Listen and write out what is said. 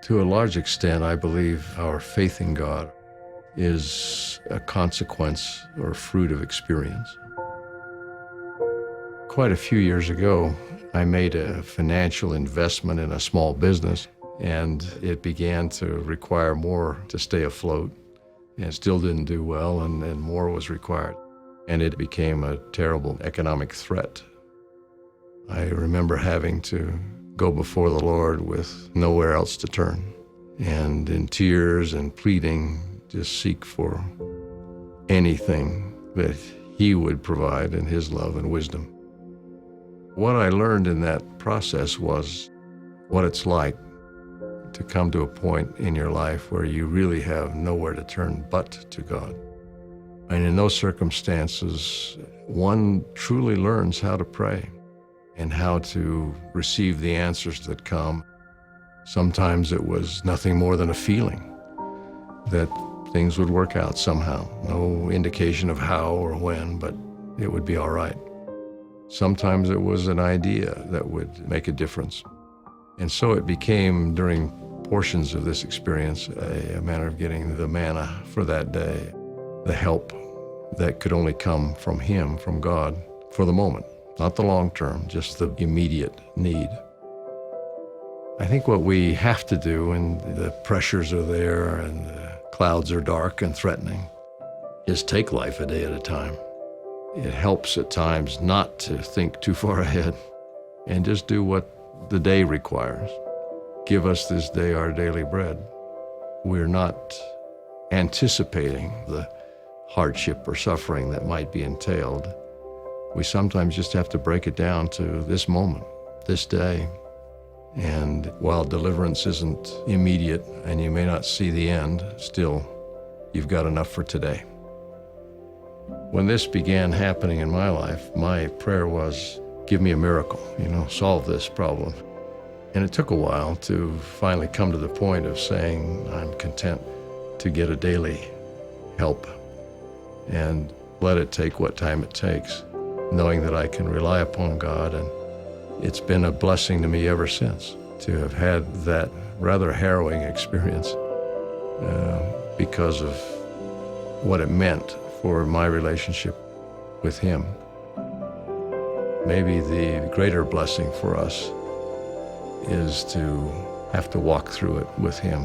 To a large extent, I believe our faith in God is a consequence or fruit of experience. Quite a few years ago, I made a financial investment in a small business, and it began to require more to stay afloat. And it still didn't do well, and more was required. And it became a terrible economic threat. I remember having to go before the Lord with nowhere else to turn, and in tears and pleading, just seek for anything that He would provide in His love and wisdom. What I learned in that process was what it's like to come to a point in your life where you really have nowhere to turn but to God. And in those circumstances, one truly learns how to pray and how to receive the answers that come. Sometimes it was nothing more than a feeling that things would work out somehow. No indication of how or when, but it would be all right. Sometimes it was an idea that would make a difference. And so it became, during portions of this experience, a matter of getting the manna for that day, the help that could only come from Him, from God, for the moment, not the long term, just the immediate need. I think what we have to do when the pressures are there and the clouds are dark and threatening is take life a day at a time. It helps at times not to think too far ahead and just do what the day requires. Give us this day our daily bread. We're not anticipating the hardship or suffering that might be entailed. We sometimes just have to break it down to this moment, this day. And while deliverance isn't immediate and you may not see the end, still, you've got enough for today. When this began happening in my life, my prayer was, give me a miracle, solve this problem. And it took a while to finally come to the point of saying, I'm content to get a daily help and let it take what time it takes, knowing that I can rely upon God. And it's been a blessing to me ever since to have had that rather harrowing experience because of what it meant for my relationship with Him. Maybe the greater blessing for us is to have to walk through it with Him